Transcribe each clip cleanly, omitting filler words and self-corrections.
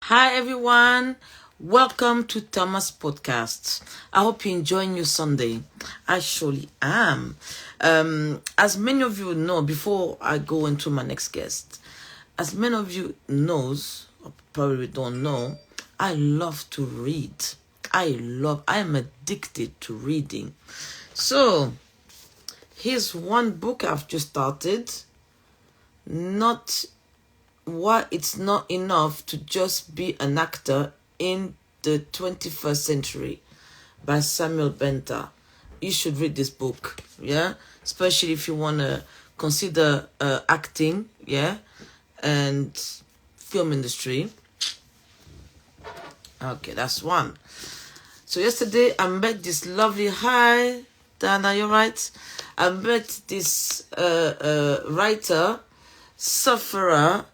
Hi everyone, welcome to Thomas Podcast. I hope you're enjoying your Sunday. I surely am. As many of you know, before I go into my next guest, as many of you knows, or probably don't know, I love to read. I am addicted to reading. So, here's one book I've just started. Not why it's not enough to just be an actor in the 21st century by Samuel Benta. You should read this book, yeah? Especially if you want to consider acting, yeah? And film industry. Okay, that's one. So yesterday I met this lovely, hi, Dana, you're right? I met this writer, sufferer,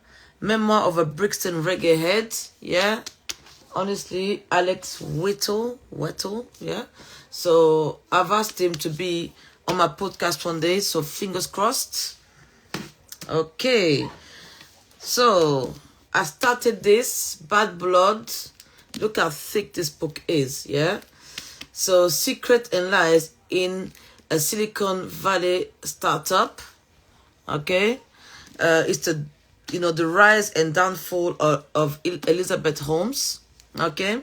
memoir of a Brixton reggae head, yeah. Honestly, Alex Whittle, yeah. So I've asked him to be on my podcast one day, so fingers crossed. Okay, so I started this, Bad Blood. Look how thick this book is, yeah. So Secret and Lies in a Silicon Valley startup, okay. It's the rise and downfall of Elizabeth Holmes. Okay,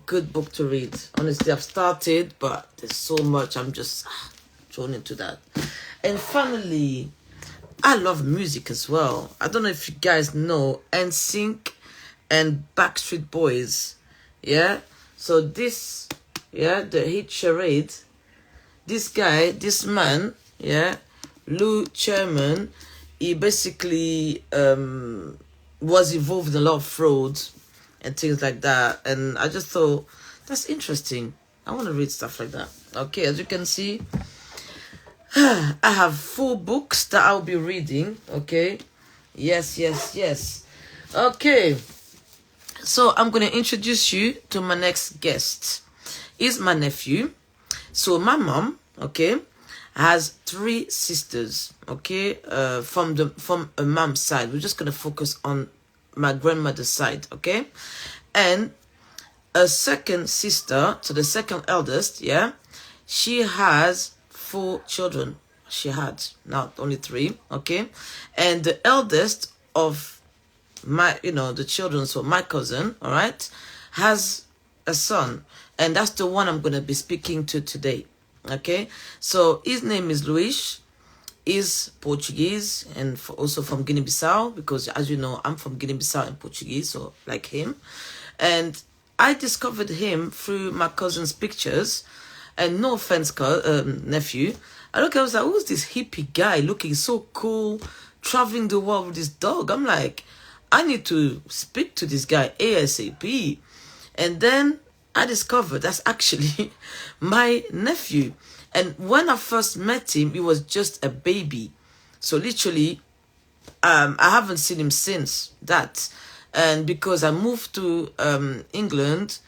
good book to read. Honestly, I've started, but there's so much. I'm just thrown into that. And finally, I love music as well. I don't know if you guys know NSYNC and Backstreet Boys. Yeah. So this, yeah, the hit charade. This man, yeah, Lou Chairman, he basically was involved in a lot of fraud and things like that. And I just thought, that's interesting. I want to read stuff like that. Okay, as you can see, I have 4 books that I'll be reading. Okay, yes. Okay, so I'm going to introduce you to my next guest. He's my nephew. So my mom, okay, has 3 sisters, okay, from a mom's side. We're just gonna focus on my grandmother's side, okay, and a second sister, so the second eldest, yeah, she has 4 children. She had now only 3, okay, and the eldest of my, the children, so my cousin, all right, has a son, and that's the one I'm gonna be speaking to today. Okay, so his name is Luis. He's Portuguese and also from Guinea-Bissau, because as you know, I'm from Guinea-Bissau and Portuguese, so like him. And I discovered him through my cousin's pictures. And no offense, nephew. I was like, who's this hippie guy looking so cool, traveling the world with this dog? I'm like, I need to speak to this guy ASAP. And then I discovered that's actually my nephew. And when I first met him, he was just a baby. So literally, I haven't seen him since that. And because I moved to England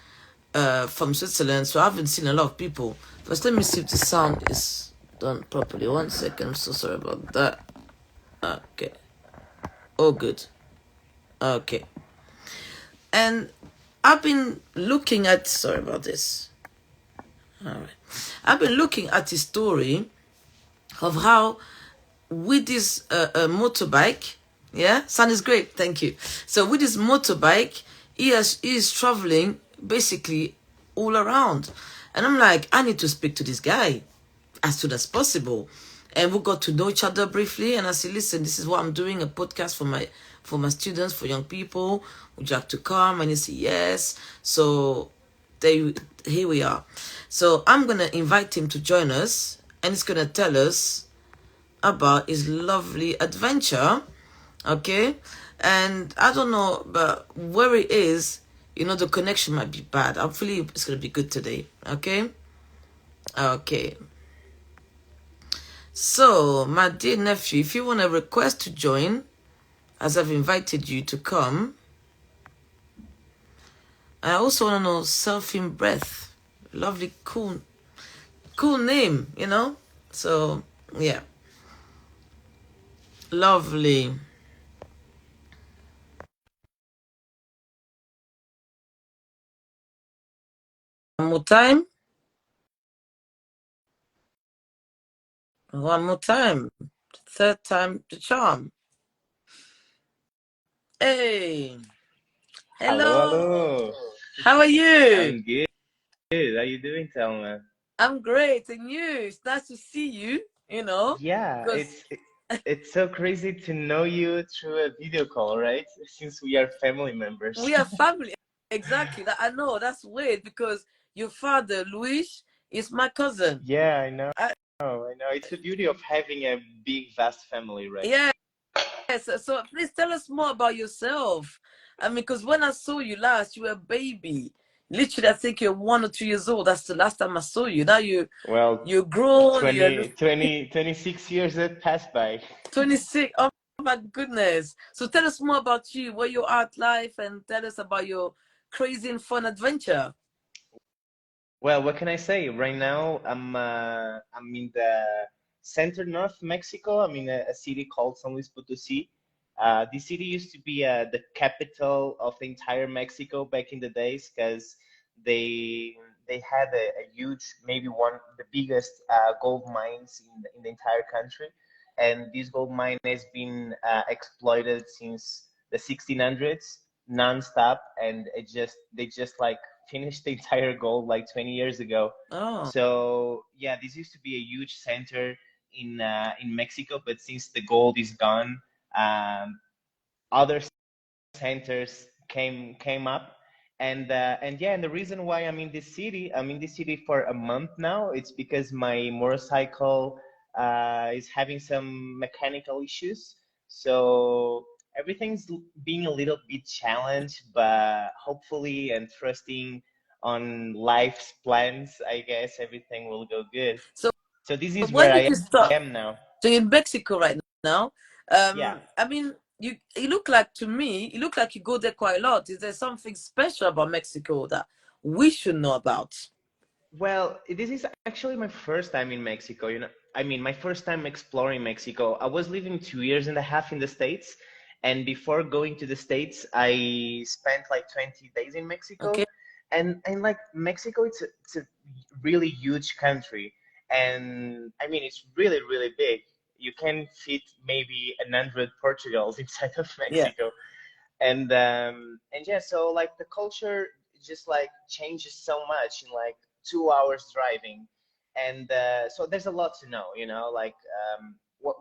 from Switzerland, so I haven't seen a lot of people. First, let me see if the sound is done properly. 1 second, I'm so sorry about that. Okay. Oh, good. Okay. And I've been looking at, sorry about this. All right. I've been looking at his story of how with this motorbike, yeah, sound is great, thank you. So with his motorbike, he is traveling basically all around. And I'm like, I need to speak to this guy as soon as possible. And we got to know each other briefly, and I said, listen, this is what I'm doing, a podcast for my students, for young people. Would you like to come? And he said, yes. So here we are. So I'm going to invite him to join us, and he's going to tell us about his lovely adventure. Okay? And I don't know, but where he is, the connection might be bad. Hopefully it's going to be good today. Okay? Okay. So, my dear nephew, if you want a request to join, as I've invited you to come, I also want to know Selfinbreath. Lovely, cool name, So, yeah. Lovely. One more time. One more time. Third time the charm. Hey. Hello, Hello. hello. How are you? I'm good. How you doing, Thelma? I'm great. And you? It's nice to see you, Yeah, because it's so crazy to know you through a video call, right? Since we are family members. we are family. Exactly. That I know. That's weird because your father, Luis, is my cousin. Yeah, I know. I, I know. It's the beauty of having a big, vast family, right? yeah. So please tell us more about yourself. I mean, because when I saw you last, you were a baby. Literally, I think you're 1 or 2 years old. That's the last time I saw you. Now Well, you're grown. You're 26 years that passed by. 26. Oh my goodness. So tell us more about you, where you're at life, and tell us about your crazy and fun adventure. Well, what can I say? Right now, I'm in the center north Mexico. I'm in a city called San Luis Potosí. This city used to be the capital of the entire Mexico back in the days because they they had a huge, maybe one of the biggest gold mines in the entire country, and this gold mine has been exploited since the 1600s nonstop, and they just like finished the entire gold like 20 years ago. Oh, So yeah, this used to be a huge center in Mexico, but since the gold is gone, other centers came up, and yeah, and the reason why I'm in this city for a month now, it's because my motorcycle is having some mechanical issues, so everything's being a little bit challenged, but hopefully and trusting on life's plans, I guess everything will go good. so So this is when where did I you start? am now. So you're in Mexico right now. Yeah. I mean, you look like to me, you look like you go there quite a lot. Is there something special about Mexico that we should know about? Well, this is actually my first time in Mexico. I mean, my first time exploring Mexico. I was living 2 years and a half in the States, and before going to the States, I spent like 20 days in Mexico. Okay. And like Mexico, it's a really huge country, and I mean, it's really, really big. You can fit maybe 100 Portugals inside of Yeah. Mexico, and yeah, so like the culture just like changes so much in like 2 hours driving, and so there's a lot to know, like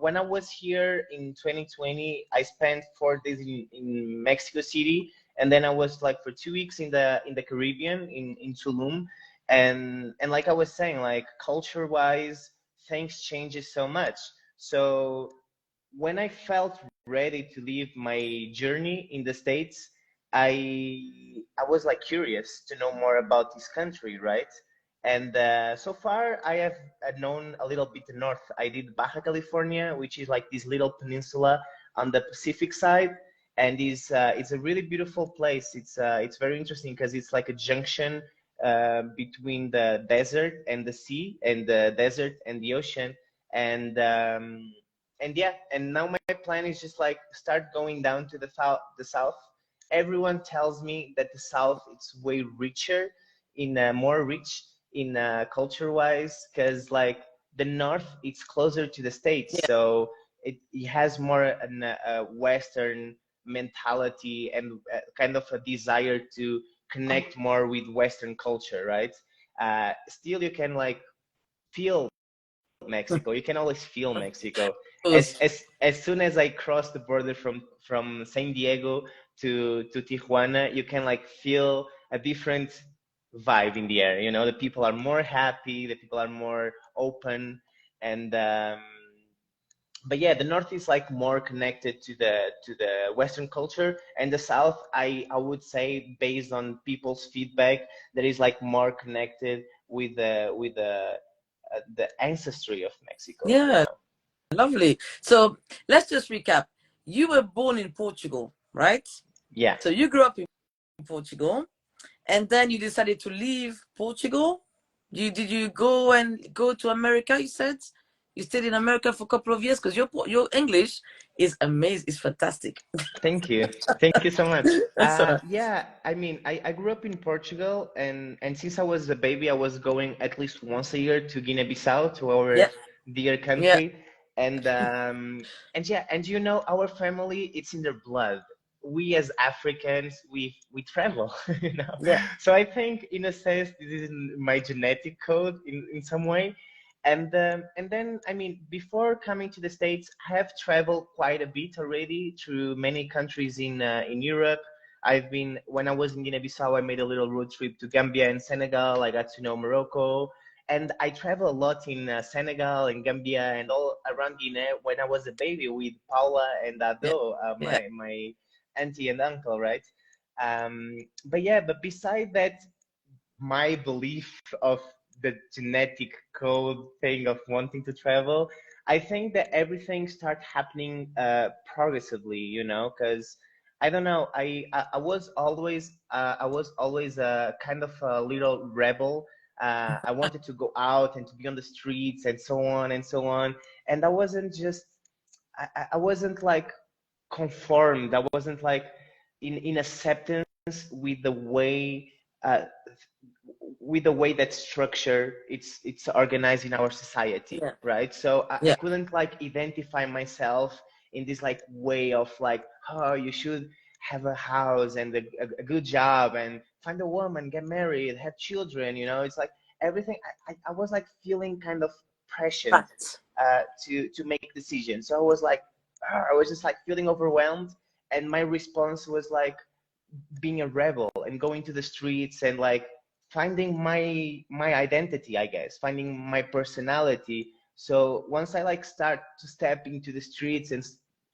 when I was here in 2020, I spent 4 days in Mexico City, and then I was like for 2 weeks in the Caribbean in Tulum, and like I was saying, like culture wise things changes so much. So when I felt ready to leave my journey in the States, I was like curious to know more about this country, right? And so far, I have known a little bit north. I did Baja California, which is like this little peninsula on the Pacific side, and is it's a really beautiful place. It's very interesting because it's like a junction between the desert and the sea, and the desert and the ocean, and yeah, and now my plan is just like start going down to the south. Everyone tells me that the south it's way richer, in more rich in culture wise, because like the north it's closer to the states, Yeah. so it has more a western mentality, and kind of a desire to connect more with western culture, right? Still you can like feel Mexico. You can always feel Mexico. Those- As soon as I cross the border from San Diego to Tijuana, you can like feel a different vibe in the air. The people are more happy, the people are more open, and but yeah, the north is like more connected to the Western culture, and the south, I would say, based on people's feedback, that is like more connected with the ancestry of Mexico, Yeah, lovely. So let's just recap. You were born in Portugal, right? Yeah. So you grew up in Portugal, and then you decided to leave Portugal. Did you go to America? You said. You stayed in America for a couple of years because your English is amazing. It's fantastic. Thank you. Thank you so much. That's all right. Yeah, I mean, I grew up in Portugal, and since I was a baby, I was going at least once a year to Guinea-Bissau, to our Yeah, dear yeah, country. And yeah, and you know, our family, it's in their blood. We as Africans, we travel, you know. yeah, So I think, in a sense, this is in my genetic code in some way. And then, I mean, before coming to the States, I have traveled quite a bit already through many countries in Europe. I've been when I was in Guinea-Bissau, I made a little road trip to Gambia and Senegal. I got to know Morocco, and I travel a lot in Senegal and Gambia and all around Guinea when I was a baby with Paula and yeah, Ado, yeah. my auntie and uncle, right? But yeah, but beside that, my belief of the genetic code thing of wanting to travel, I think that everything started happening progressively, you know, because I don't know, I was always a kind of a little rebel. I wanted to go out and to be on the streets and so on and so on, and I wasn't like conformed. I wasn't like in acceptance with the way uh, with the way that structure it's organized in our society, Yeah, right? So I yeah, couldn't like identify myself in this like way of like, oh, you should have a house and a good job and find a woman, get married, have children, you know. It's like everything. I was like feeling kind of pressured fact. to make decisions. So I was like, I was just like feeling overwhelmed, and my response was like being a rebel and going to the streets and like finding my identity, I guess, finding my personality. So once I like start to step into the streets and,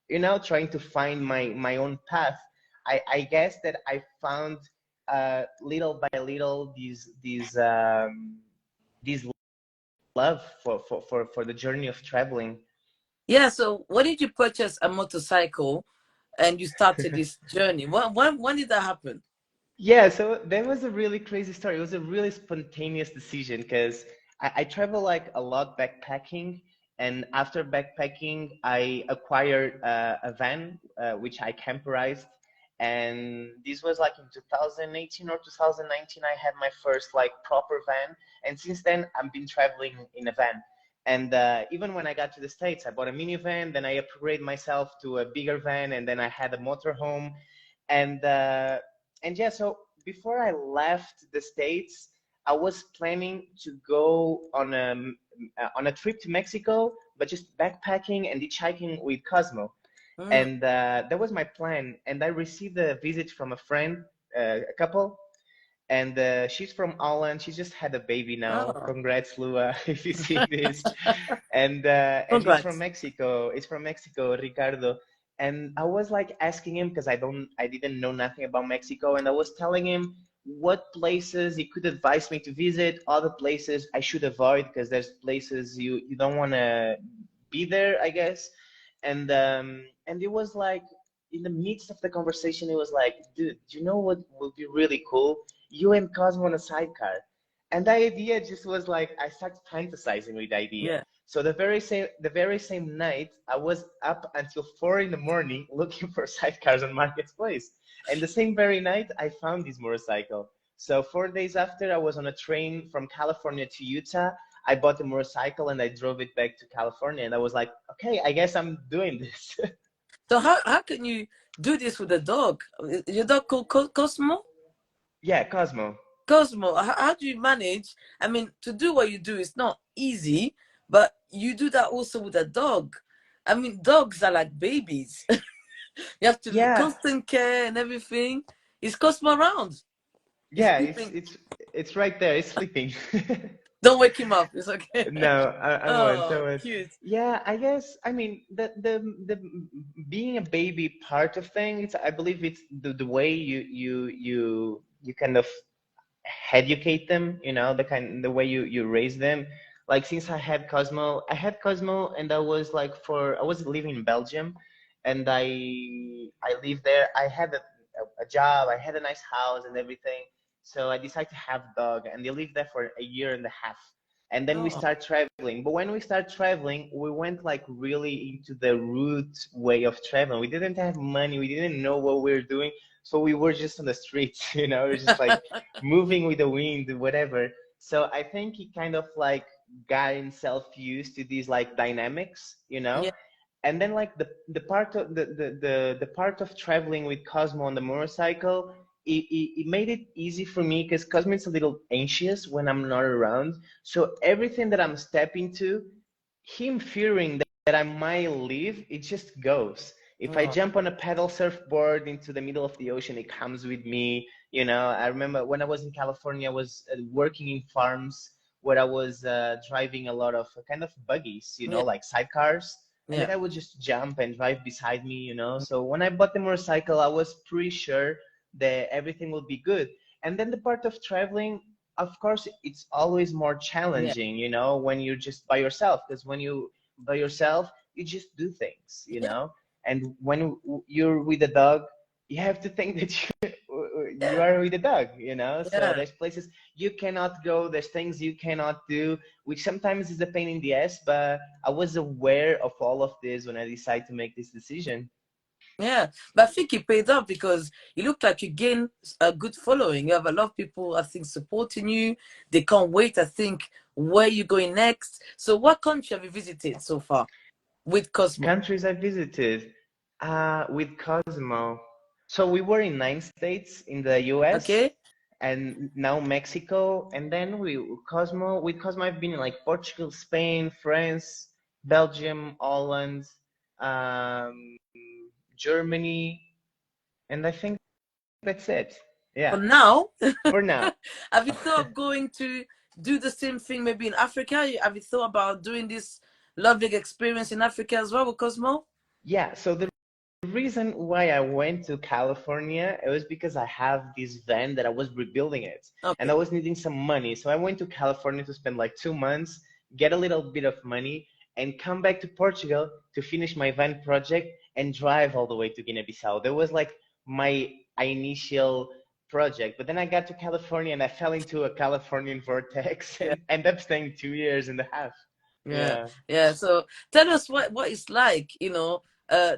you know, trying to find my own path, I guess that I found little by little these love for the journey of traveling. Yeah. So when did you purchase a motorcycle and you started this journey? When did that happen? Yeah, so that was a really crazy story. It was a really spontaneous decision because I travel like a lot backpacking, and after backpacking, I acquired a van which I camperized, and this was like in 2018 or 2019. I had my first like proper van, and since then I've been traveling in a van. And even when I got to the States, I bought a minivan, then I upgraded myself to a bigger van, and then I had a motorhome, and uh, and yeah, so before I left the States, I was planning to go on a trip to Mexico, but just backpacking and hitchhiking with Cosmo, Mm. and that was my plan. And I received a visit from a friend, a couple, and she's from Holland. She just had a baby now. Oh, Congrats, Lua, if you see this. And he's from congrats. Mexico. It's from Mexico, Ricardo. And I was like asking him because I didn't know nothing about Mexico, and I was telling him what places he could advise me to visit, other places I should avoid because there's places you don't want to be there, I guess. And it was like in the midst of the conversation, it was like, dude, do you know what would be really cool? You and Cosmo on a sidecar. And the idea just was like I started fantasizing with the idea. Yeah. So the very same night, I was up until 4 in the morning looking for sidecars on Marketplace. And the same very night, I found this motorcycle. So 4 days after, I was on a train from California to Utah. I bought a motorcycle and I drove it back to California. And I was like, okay, I guess I'm doing this. So how can you do this with a dog? Is your dog called Cosmo? Yeah, Cosmo. Cosmo, how do you manage? I mean, to do what you do is not easy, but you do that also with a dog. I mean, dogs are like babies. You have to Yeah, constant care and everything. Is Cosmo around? He's yeah, sleeping. it's right there. It's sleeping. Don't wake him up. It's okay. No, I won't. I Oh, won't. cute. Yeah, I guess. I mean, the being a baby part of things. I believe it's the way you kind of educate them. You know, the way you raise them. Like since I had Cosmo, and I was living in Belgium, and I lived there. I had a job. I had a nice house and everything. So I decided to have a dog, and they lived there for a year and a half. and then we Oh, start traveling. But when we start traveling, we went like really into the root way of traveling. We didn't have money, we didn't know what we were doing, so we were just on the streets, you know, we were just like moving with the wind, whatever. So I think he kind of like got himself used to these like dynamics, you know. yeah, And then like the part of the part of traveling with Cosmo on the motorcycle, it made it easy for me because Cosmo is a little anxious when I'm not around. So everything that I'm stepping to, him fearing that I might leave, it just goes. If I oh, jump on a pedal surfboard into the middle of the ocean, it comes with me. You know, I remember when I was in California, I was working in farms where I was driving a lot of kind of buggies, you yeah, know, like sidecars, and the yeah, guy would just jump and drive beside me, you know. So when I bought the motorcycle, I was pretty sure that everything would be good. And then the part of traveling, of course, it's always more yeah, challenging, you know, when you're just by yourself, because when you by yourself, you just do things, you yeah, know. And when you're with a dog, you have to think that you yeah, are with a dog, you know. So yeah. there's places you cannot go, there's things you cannot do, which sometimes is a pain in the ass, but I was aware of all of this when I decided to make this decision. Yeah, but I think it paid off because you look like you gain a good following. You have a lot of people, I think, supporting you. They can't wait, I think, where you going next. So, what country have you visited so far with Cosmo? Countries I visited with Cosmo. So we were in 9 states in the US Okay, and now Mexico. And then with Cosmo, I've been in like Portugal, Spain, France, Belgium, Holland, um, Germany, and I think that's it. for Yeah, now, for now. have you thought of going to do the same thing maybe in Africa? Have you thought about doing this lovely experience in Africa as well with Cosmo? Yeah, so the reason why I went to California, it was because I have this van that I was rebuilding it and Okay, I was needing some money. So I went to California to spend like 2 months, get a little bit of money, and come back to Portugal to finish my van project and drive all the way to Guinea-Bissau. That was like my initial project. But then I got to California and I fell into a Californian vortex yeah. and ended up staying 2 years and a half. Yeah, Yeah. yeah. So tell us what it's like,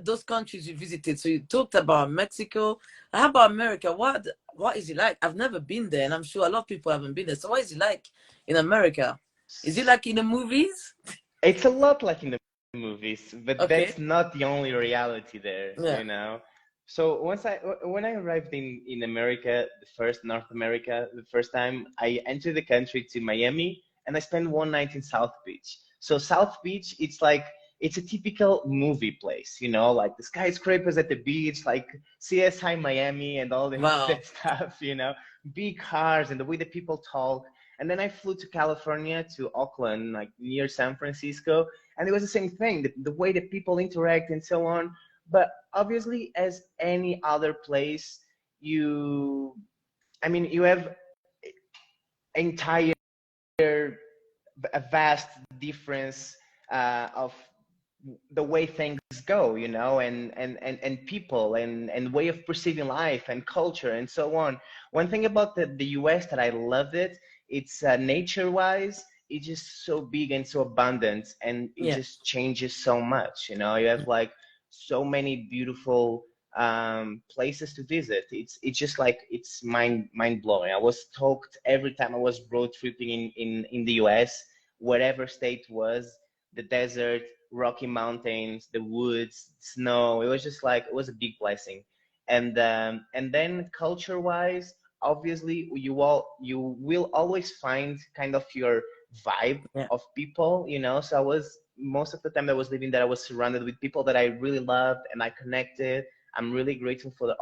those countries you visited. So you talked about Mexico. How about America? What is it like? I've never been there, and I'm sure a lot of people haven't been there. So what is it like in America? Is it like in the movies? It's a lot like in the movies, but Okay. that's not the only reality there, Yeah. you know. So when I arrived in America, the first North America, the first time I entered the country to Miami, and I spent one night in South Beach. So South Beach, it's a typical movie place, you know, like the skyscrapers at the beach, like CSI Miami and all Wow. that stuff, you know, big cars and the way that people talk. And then I flew to California, to Oakland, like near San Francisco, and it was the same thing, the way that people interact and so on. But obviously, as any other place, you, I mean, you have entire a vast difference of the way things go, you know, and people and way of perceiving life and culture and so on. One thing about the US that I loved it's nature wise, it's just so big and so abundant and it Yeah. just changes so much, you know. You have like so many beautiful places to visit. It's just like it's mind blowing. I was talked every time I was road tripping in the US, whatever state was, the desert, Rocky Mountains, the woods, snow. It was just like it was a big blessing. And then culture wise, obviously you will always find kind of your vibe Yeah. of people, you know. So I was most of the time that I was living there, I was surrounded with people that I really loved and I connected. I'm really grateful for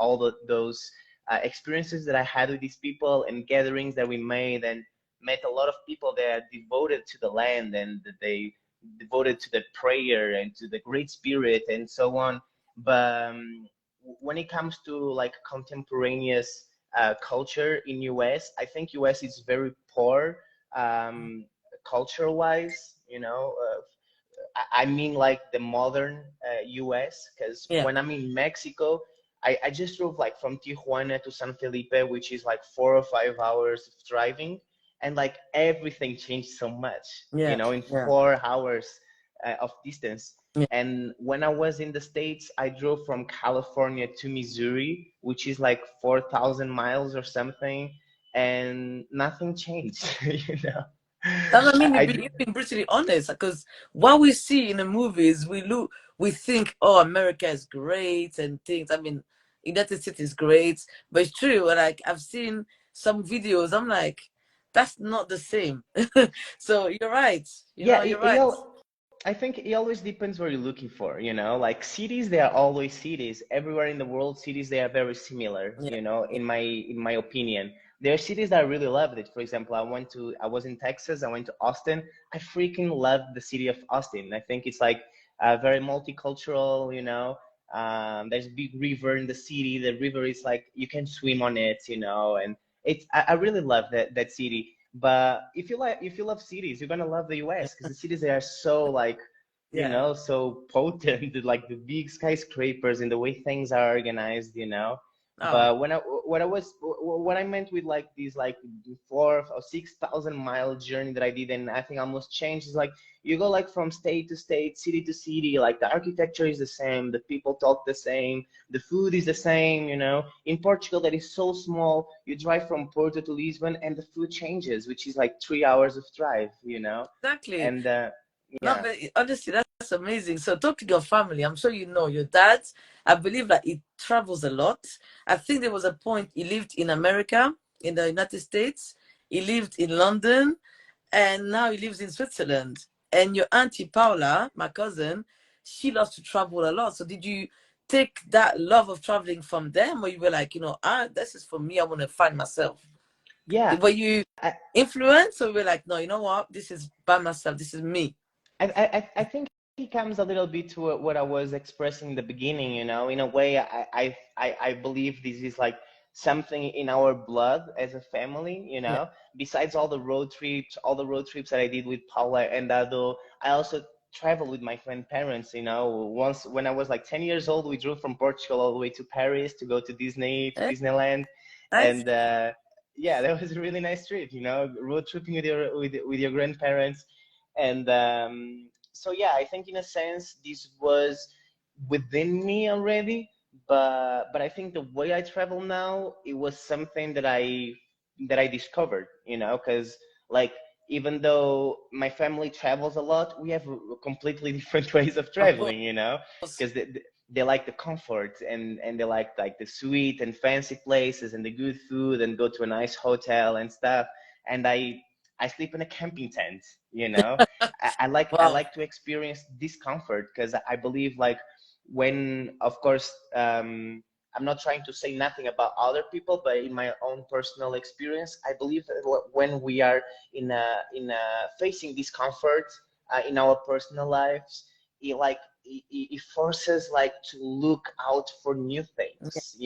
those experiences that I had with these people and gatherings that we made, and met a lot of people that are devoted to the land and that they devoted to the prayer and to the great spirit and so on. But when it comes to like contemporaneous culture in US, I think US is very poor culture wise, you know. I mean like the modern US, because Yeah. when I'm in Mexico, I just drove like from Tijuana to San Felipe, which is like 4 or 5 hours of driving. and like everything changed so much, Yeah. in Yeah. 4 hours of distance. Yeah. And when I was in the States, I drove from California to Missouri, which is like 4,000 miles or something, and nothing changed, you know. That's what I mean. I, You've been brutally honest because what we see in the movies, we think, oh, America is great and things. I mean, United States is great, but it's true. Like I've seen some videos, I'm like, that's not the same. So you're right. yeah, You're right. I think it always depends what you're looking for, Like cities, they are always cities. Everywhere in the world, cities they are very similar, Yeah. Yeah. in my opinion. There are cities that I really loved it. For example, I was in Texas, I went to Austin. I freaking loved the city of Austin. I think it's like very multicultural, there's a big river in the city. The river is like you can swim on it, and I really love that city. But if you love cities, you're gonna love the US because the cities they are so like, Yeah. so potent, like the big skyscrapers and the way things are organized, Oh, But what I meant with like these like 4 or 6,000 mile journey that I did, and I think almost changed, is like you go like from state to state, city to city, like the architecture is the same, the people talk the same, the food is the same, In Portugal, that is so small, you drive from Porto to Lisbon and the food changes, which is like 3 hours of drive. exactly. And No, yeah. but honestly, that's amazing. So talk to your family. I'm sure you know your dad. I believe that he travels a lot. I think there was a point he lived in America, in the United States. He lived in London, and now he lives in Switzerland. And your auntie Paula, my cousin, she loves to travel a lot. So did you take that love of traveling from them, or you were like, this is for me. I want to find myself. Yeah, Were you I, influenced, or you were like, no, you know what? This is by myself. This is me. I think it comes a little bit to what I was expressing in the beginning, In a way, I believe this is like something in our blood as a family, Yeah. Besides all the road trips that I did with Paula and Dado, I also traveled with my grandparents, Once when I was like 10 years old, we drove from Portugal all the way to Paris to go to Eh, Disneyland, nice. and yeah, that was a really nice trip, road tripping with your grandparents. And so yeah, I think in a sense this was within me already, but I think the way I travel now, it was something that I discovered, because like even though my family travels a lot, we have completely different ways of Of traveling, course. because they like the comfort, and they like the sweet and fancy places and the good food and go to a nice hotel and stuff. And I sleep in a camping tent, you know. I Wow. like to experience discomfort because I believe like when, of course, I'm not trying to say nothing about other people, but in my own personal experience, I believe that when we are in a facing discomfort in our personal lives, it forces like to look out for new Yeah. things.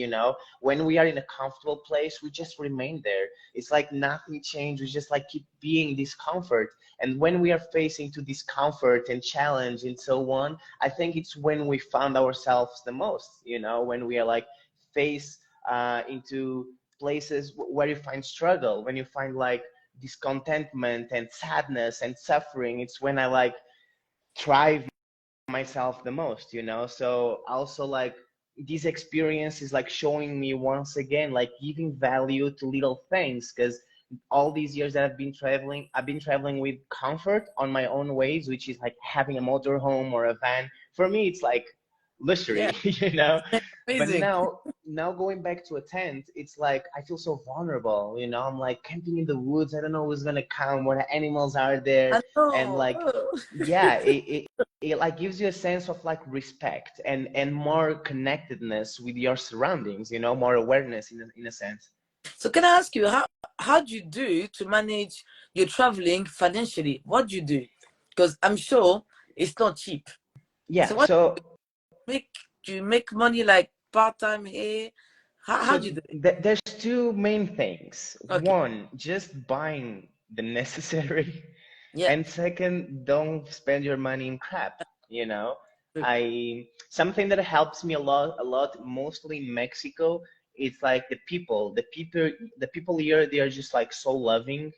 When we are in a comfortable place, we just remain there. It's like nothing changed. We just like keep being discomfort. And when we are facing to discomfort and challenge and so on, I think it's when we found ourselves the most, when we are like face into places where you find struggle, when you find like discontentment and sadness and suffering. It's when I like thrive myself the most, so also like this experience is like showing me once again like giving value to little things, because all these years that I've been traveling with comfort on my own ways, which is like having a motorhome or a van. For me it's like Yeah. luxury, you know. But Amazing. now going back to a tent, it's like I feel so vulnerable, I'm like camping in the woods. I don't know who's gonna come, what animals are there. I And know. like, Oh. yeah, it like gives you a sense of like respect and more connectedness with your surroundings, more awareness in a sense. So can I ask you how do you do to manage your traveling financially? What do you do? Because I'm sure it's not cheap. Yeah, So what so make do you make money like part time here? How so do you do it? there's two main things. Okay. One, just buying the necessary. Yeah. And second, don't spend your money in crap, you know. True. I Something that helps me a lot, mostly in Mexico, it's like the people here, they are just like so loving,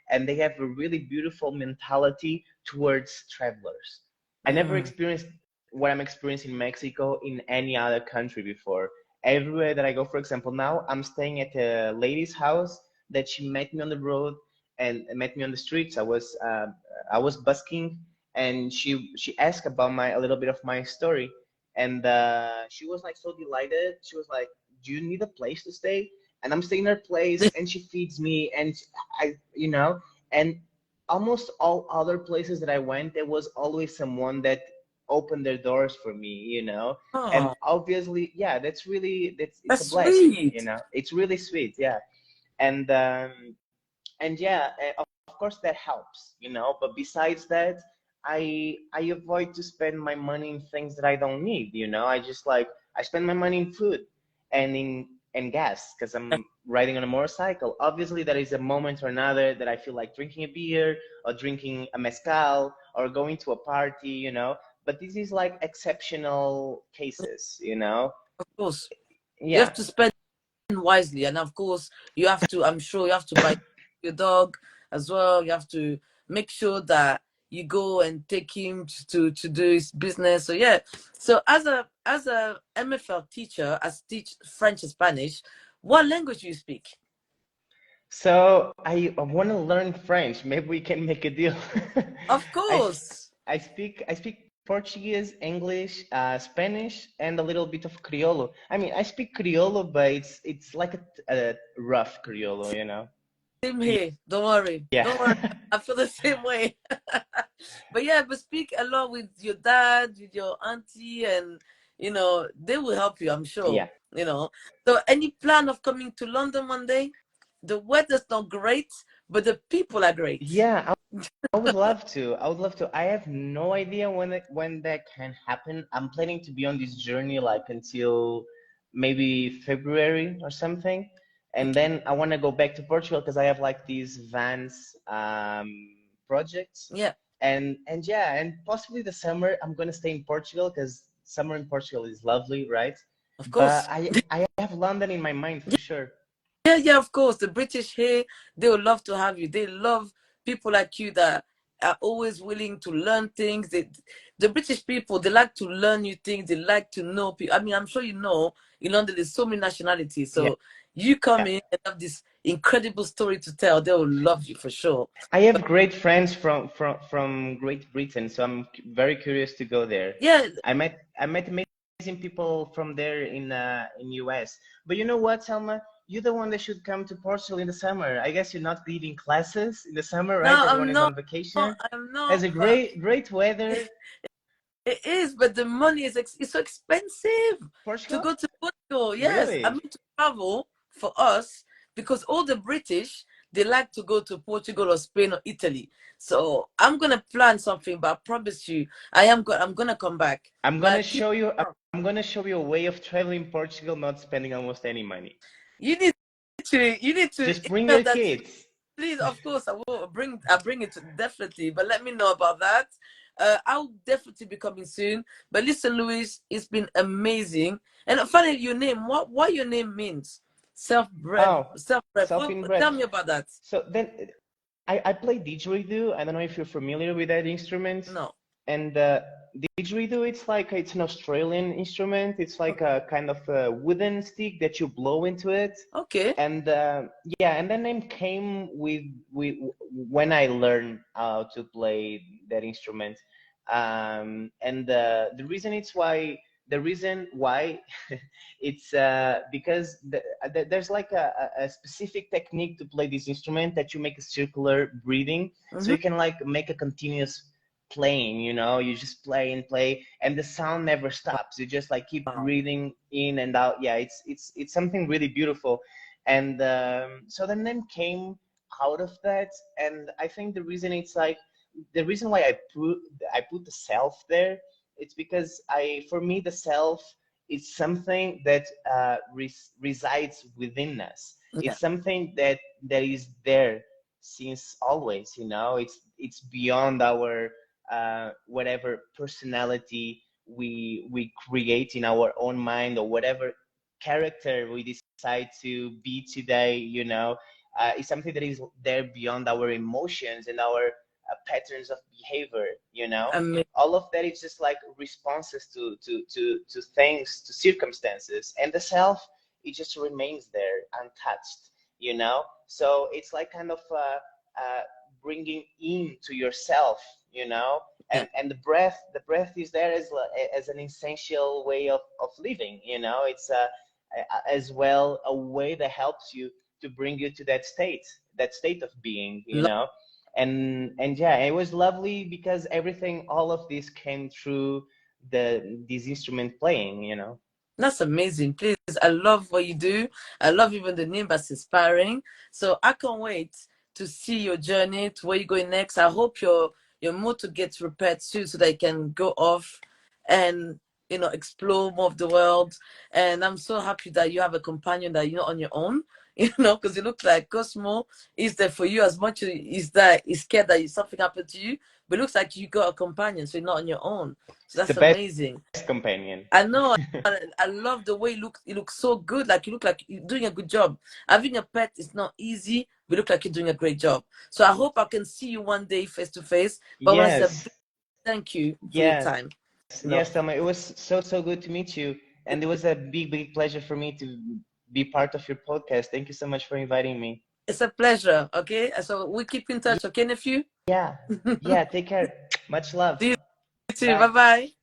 and they have a really beautiful mentality towards travelers. I never Mm. experienced what I'm experiencing in Mexico in any other country before. Everywhere that I go, for example, now I'm staying at a lady's house that she met me on the road and met me on the streets. I was busking, and she asked about my a little bit of my story, and she was like so delighted. She was like, "Do you need a place to stay?" And I'm staying in her place, and she feeds me, and and almost all other places that I went, there was always someone that opened their doors for me. And Oh, obviously, yeah, it's a that's blessing. sweet. It's really sweet, yeah. And yeah, of course that helps, but besides that, I avoid to spend my money in things that I don't need. I just like, I spend my money in food and in gas, because I'm riding on a motorcycle. Obviously there is a moment or another that I feel like drinking a beer or drinking a mezcal or going to a party. But this is like exceptional cases. Of course, you Yeah. have to spend wisely, and of course, you have to. I'm sure you have to buy your dog as well. You have to make sure that you go and take him to do his business. So yeah. So as a MFL teacher, as teach French and Spanish, what language do you speak? So I want to learn French. Maybe we can make a deal. Of I, s- course. I speak Portuguese, English, Spanish, and a little bit of Criolo. I mean, I speak Criolo, but it's like a rough Criolo. Same here. Don't worry. Yeah. Don't worry. I feel the same way. But yeah, but speak along with your dad, with your auntie, and they will help you, I'm sure. Yeah. So any plan of coming to London one day? The weather's not great, but the people are great. Yeah, I would love to. I would love to. I have no idea when that can happen. I'm planning to be on this journey like until maybe February or something, and Okay. then I want to go back to Portugal because I have like these Vans projects, Yeah, and yeah, and possibly the summer I'm gonna stay in Portugal because summer in Portugal is lovely, right? of But course. I have London in my mind for sure. Yeah, yeah, of course. The British here, they would love to have you. They love people like you that are always willing to learn things. The British people, they like to learn new things. They like to know people. I mean, I'm sure you know, in London, there's so many nationalities. Yeah. So you come in and have this incredible story to tell. They will love you for sure. I have great friends from Great Britain, so I'm very curious to go there. Yeah, I met amazing people from there in US. But you know what, Selma? You're the one that should come to Portugal in the summer. I guess you're not leading classes in the summer, right? no, Everyone I'm is not. on vacation. I'm Has not. a But great weather. it is, but the money is it's so expensive to Portugal? go to Portugal. Yes, I Really? mean to travel for us because all the British they like to go to Portugal or Spain or Italy. So I'm gonna plan something, but I promise you, I'm gonna come back. I'm gonna But keep show you. I'm gonna show you a way of traveling Portugal, not spending almost any money. you need to Just bring email your that to me. kids. Please, of course, I bring it definitely, but let me know about that. I'll definitely be coming soon. But listen, Louis, it's been amazing. And finally, your name, what your name means? Self-breath, Oh, self-breath. Selfinbreath. Tell me about that. So then I play didgeridoo. I don't know if you're familiar with that instrument. No. And didgeridoo, it's an Australian instrument. It's like Okay. a kind of a wooden stick that you blow into it. Okay. And yeah, and the name came with when I learned how to play that instrument. And the reason why it's because there's like a specific technique to play this instrument that you make a circular breathing, so Mm-hmm. you can like make a continuous playing. You just play and play, and the sound never stops. You just like keep Wow. breathing in and out. Yeah, it's something really beautiful. And so the name came out of that. And I think the reason why I put the self there, it's because for me the self is something that resides within us. Yeah. It's something that is there since always. It's beyond our whatever personality we create in our own mind or whatever character we decide to be today, you know, is something that is there beyond our emotions and our patterns of behavior, you know. Amazing. All of that is just like responses to things, to circumstances, and the self, it just remains there untouched, you know. So it's like kind of bringing in to yourself, you know. Yeah. And the breath is there as an essential way of living, you know. It's as well a way that helps you to bring you to that state of being, you know. And yeah, it was lovely because everything, all of this came through this instrument playing, you know. That's amazing. Please, I love what you do. I love even the name that's inspiring. So I can't wait to see your journey to where you're going next. I hope your motor gets repaired too so that you can go off and explore more of the world. And I'm so happy that you have a companion, that you're not on your own. Because it looks like Cosmo is there for you as much as he's scared that something happened to you. But it looks like you got a companion, so you're not on your own. So It's the that's best amazing. companion. I know. I love the way you look. You look so good. Like you look like you're doing a good job. Having a pet is not easy, but you look like you're doing a great job. So I hope I can see you one day face to face. But I want to say a Yes, big thank you for your yes, time. yes, Thelma. It was so good to meet you, and it was a big pleasure for me to be part of your podcast. Thank you so much for inviting me. It's a pleasure. Okay, so we keep in touch. Okay, nephew. Yeah, yeah. Take care. Much love. See you too. Bye Bye. bye.